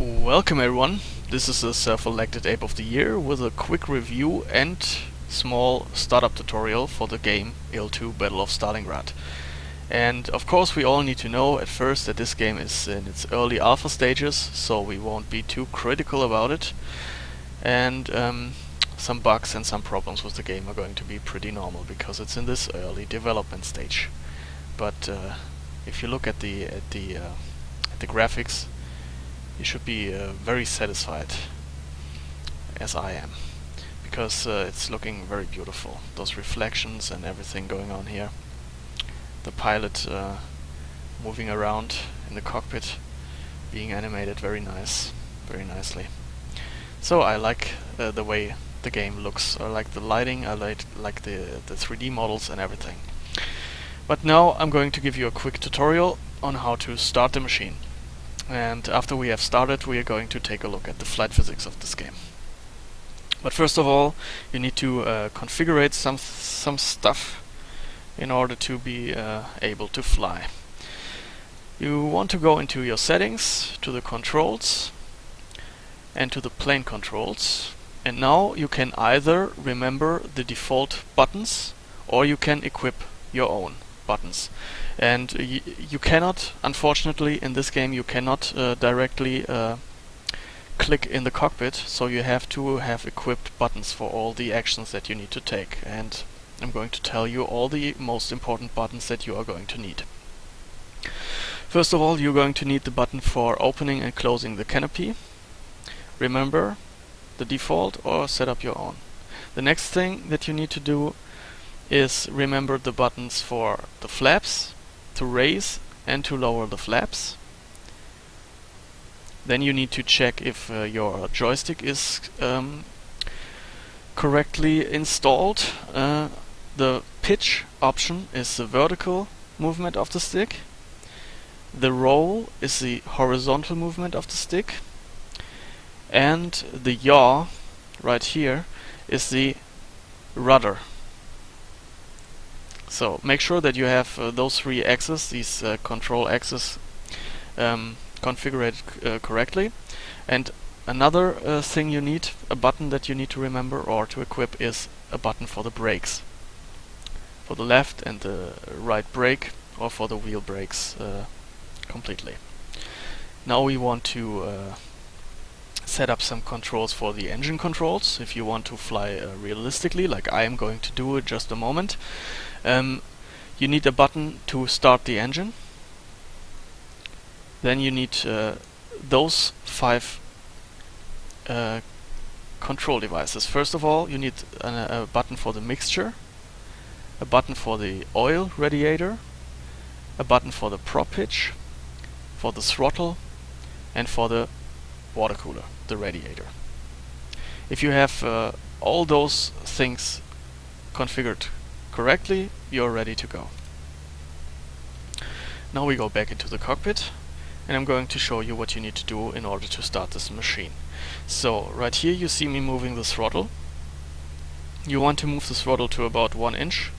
Welcome everyone, this is a self-elected Ape of the Year with a quick review and small startup tutorial for the game IL-2 Battle of Stalingrad. And of course we all need to know at first that this game is in its early alpha stages, so we won't be too critical about it. And some bugs and some problems with the game are going to be pretty normal because it's in this early development stage. But if you look at the graphics, you should be very satisfied, as I am, because it's looking very beautiful. Those reflections and everything going on here. The pilot moving around in the cockpit, being animated very nicely. So I like the way the game looks. I like the lighting, I like the 3D models and everything. But now I'm going to give you a quick tutorial on how to start the machine. And after we have started, we are going to take a look at the flight physics of this game. But first of all, you need to configure some stuff in order to be able to fly. You want to go into your settings, to the controls, and to the plane controls. And now you can either remember the default buttons, or you can equip your own buttons. And you cannot, unfortunately, in this game you cannot directly click in the cockpit, so you have to have equipped buttons for all the actions that you need to take. And I'm going to tell you all the most important buttons that you are going to need. First of all, you're going to need the button for opening and closing the canopy. Remember the default or set up your own. The next thing that you need to do is remember the buttons for the flaps, to raise and to lower the flaps. Then you need to check if your joystick is correctly installed. The pitch option is the vertical movement of the stick. The roll is the horizontal movement of the stick. And the yaw, right here, is the rudder. So make sure that you have those three axes, these control axes, configured correctly. And another thing you need, a button that you need to remember or to equip, is a button for the brakes. For the left and the right brake, or for the wheel brakes completely. Now we want to set up some controls for the engine controls, if you want to fly realistically, like I am going to do in just a moment. You need a button to start the engine. Then you need those 5 control devices. First of all, you need a button for the mixture, a button for the oil radiator, a button for the prop pitch, for the throttle, and for the water cooler, the radiator. If you have all those things configured correctly, you're ready to go. Now we go back into the cockpit, and I'm going to show you what you need to do in order to start this machine. So right here you see me moving the throttle. You want to move the throttle to about 1 inch,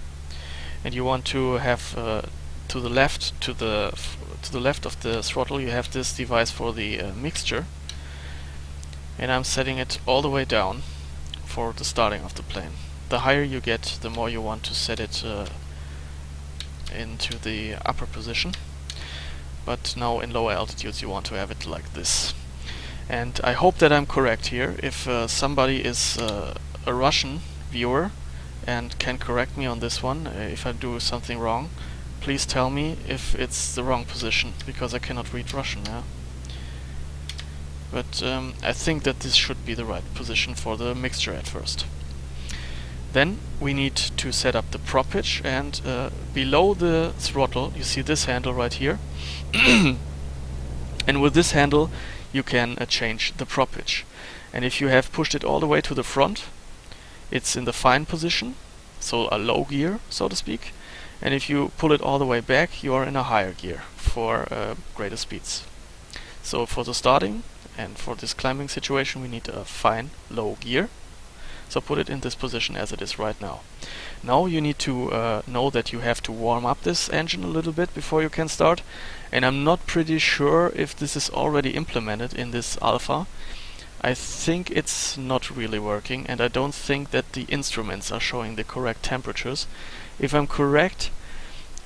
and you want to have to the left of the throttle you have this device for the mixture, and I'm setting it all the way down for the starting of the plane. The higher you get, the more you want to set it into the upper position. But now in lower altitudes you want to have it like this. And I hope that I'm correct here. If somebody is a Russian viewer and can correct me on this one, if I do something wrong, please tell me if it's the wrong position, because I cannot read Russian. Yeah? But I think that this should be the right position for the mixture at first. Then we need to set up the prop pitch, and below the throttle you see this handle right here. And with this handle you can change the prop pitch. And if you have pushed it all the way to the front, it's in the fine position, so a low gear, so to speak. And if you pull it all the way back, you are in a higher gear for greater speeds. So for the starting and for this climbing situation we need a fine low gear. So put it in this position as it is right now. Now you need to know that you have to warm up this engine a little bit before you can start, and I'm not pretty sure if this is already implemented in this alpha. I think it's not really working, and I don't think that the instruments are showing the correct temperatures. If I'm correct,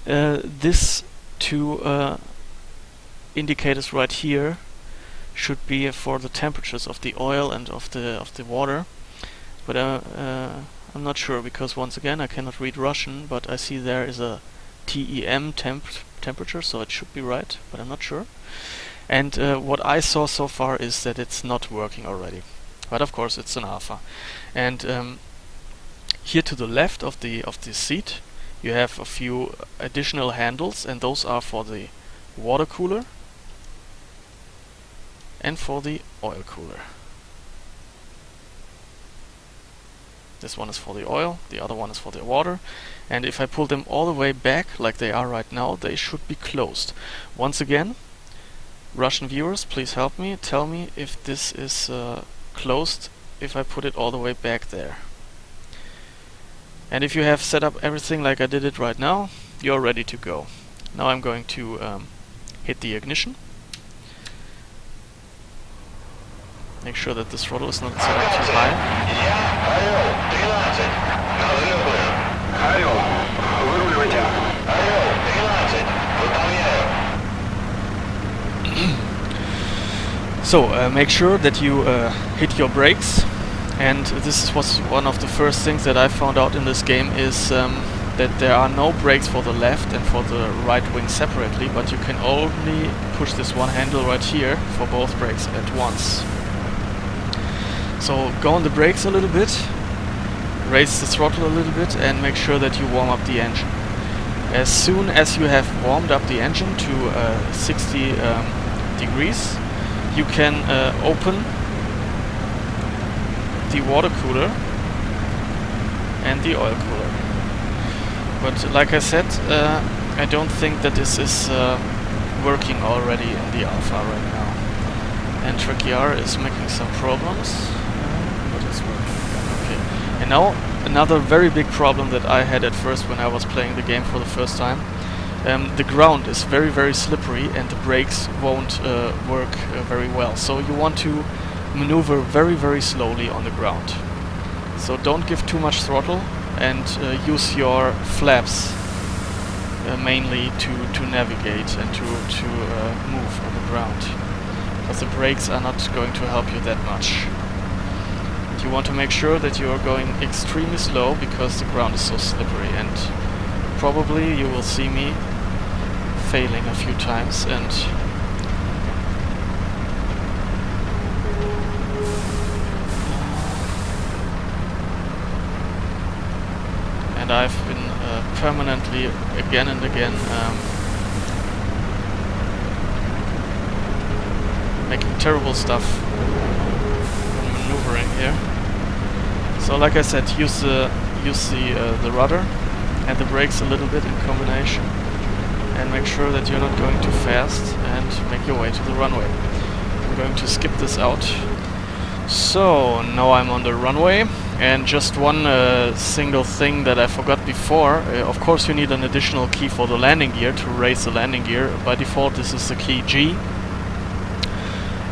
this two indicators right here should be for the temperatures of the oil and of the water, but I'm not sure, because once again I cannot read Russian, but I see there is a TEM temperature, so it should be right, but I'm not sure. And what I saw so far is that it's not working already, but of course it's an alpha. And here to the left of the seat you have a few additional handles, and those are for the water cooler and for the oil cooler. This one is for the oil, the other one is for the water, and if I pull them all the way back like they are right now, they should be closed. Once again, Russian viewers, please help me, tell me if this is closed if I put it all the way back there. And if you have set up everything like I did it right now, you're ready to go. Now I'm going to hit the ignition. Make sure that the throttle is not set up too high. So make sure that you hit your brakes, and this was one of the first things that I found out in this game, is that there are no brakes for the left and for the right wing separately, but you can only push this one handle right here for both brakes at once. So go on the brakes a little bit, raise the throttle a little bit, and make sure that you warm up the engine. As soon as you have warmed up the engine to 60 degrees, you can open the water cooler and the oil cooler. But like I said, I don't think that this is working already in the alpha right now. And Takeoff is making some problems. But it's working again. Okay. And now another very big problem that I had at first when I was playing the game for the first time. The ground is very, very slippery, and the brakes won't work very well. So you want to maneuver very, very slowly on the ground. So don't give too much throttle, and use your flaps mainly to navigate and to move on the ground, because the brakes are not going to help you that much. And you want to make sure that you are going extremely slow, because the ground is so slippery, and probably you will see me failing a few times, and I've been permanently again and again making terrible stuff when maneuvering here. So like I said, use the rudder and the brakes a little bit in combination, and make sure that you're not going too fast, and make your way to the runway. I'm going to skip this out. So now I'm on the runway, and just one single thing that I forgot before. Of course you need an additional key for the landing gear to raise the landing gear. By default this is the key G.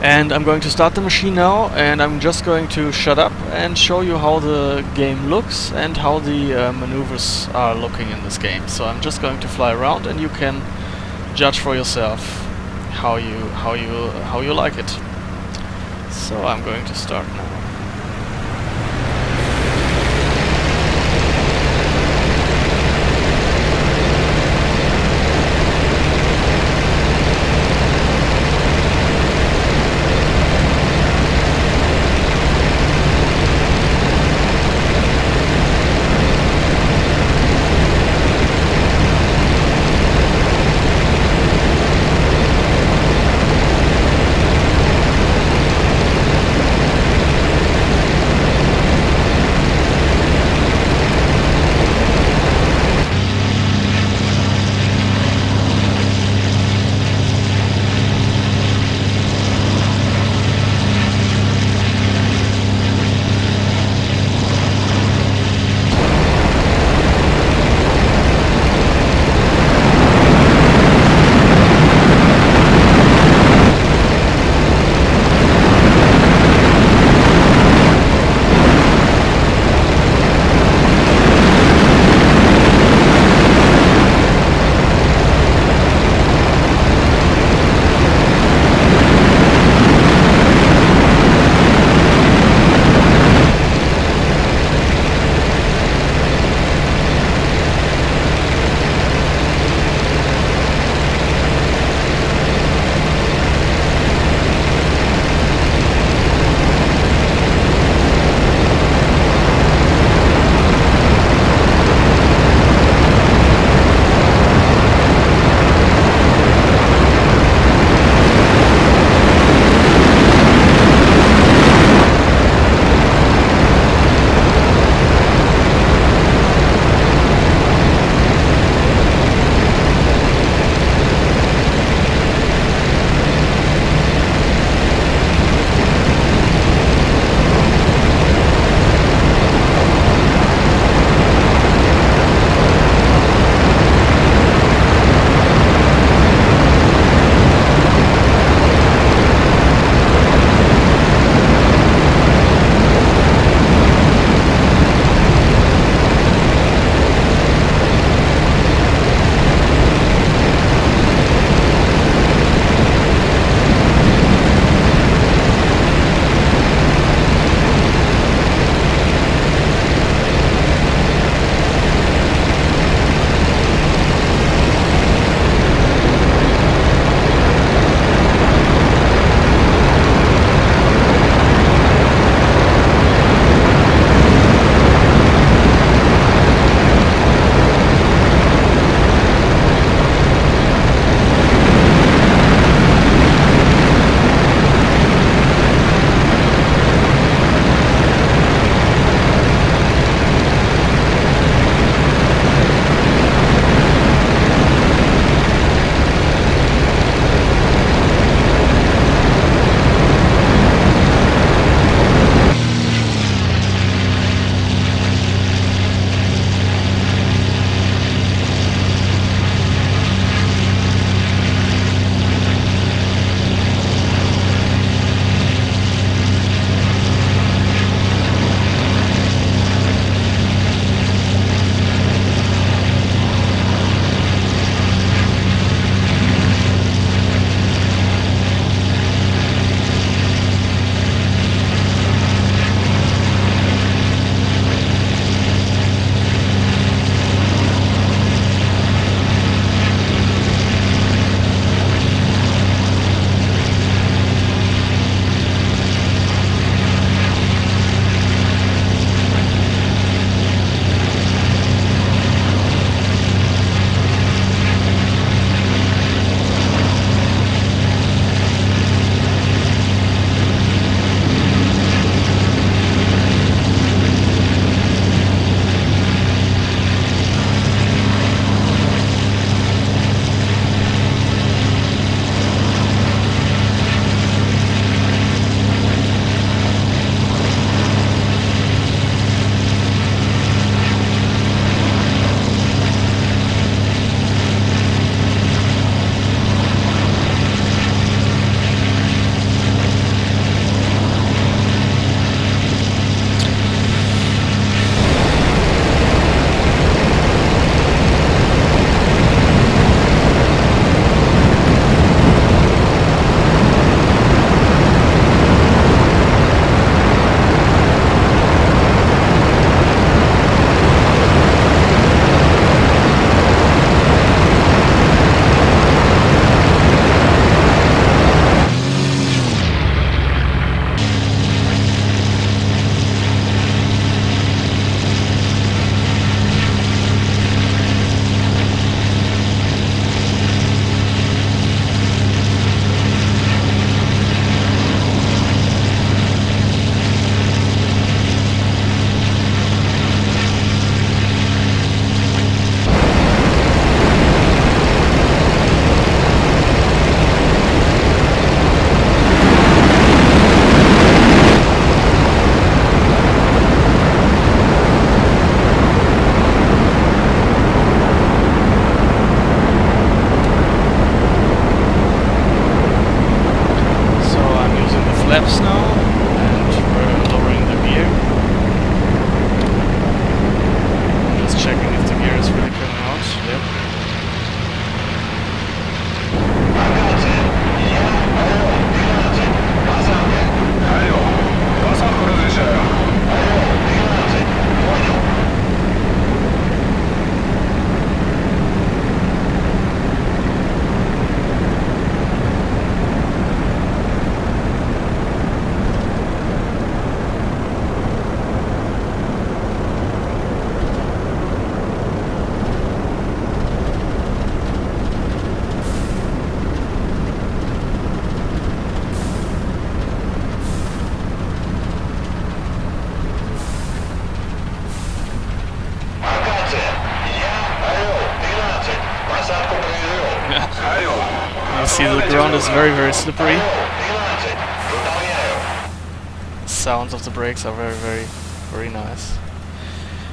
And I'm going to start the machine now, and I'm just going to shut up and show you how the game looks and how the maneuvers are looking in this game. So I'm just going to fly around, and you can judge for yourself how you like it. So I'm going to start now. laps now, and we're lowering the gear. Just checking if the gear is really coming out. Yep. You see the ground is very, very slippery. Sounds of the brakes are very, very, very nice.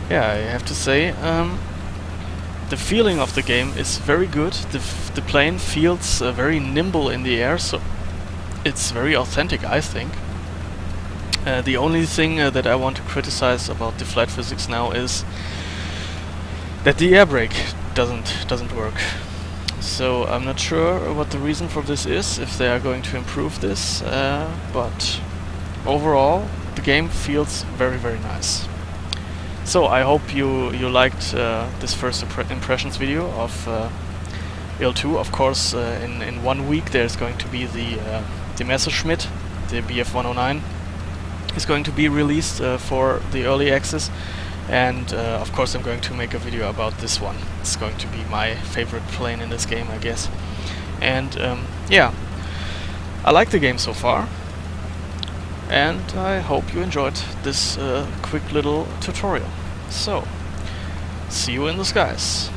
Yeah, I have to say, the feeling of the game is very good. The plane feels very nimble in the air, so it's very authentic, I think. The only thing that I want to criticize about the flight physics now is that the air brake doesn't work. So I'm not sure what the reason for this is, if they are going to improve this, but overall the game feels very, very nice. So I hope you liked this first impressions video of IL-2. Of course, in 1 week there's going to be the Messerschmitt, the BF-109 is going to be released for the early access. And of course I'm going to make a video about this one. It's going to be my favorite plane in this game, I guess. And yeah, I like the game so far. And I hope you enjoyed this quick little tutorial. So, see you in the skies.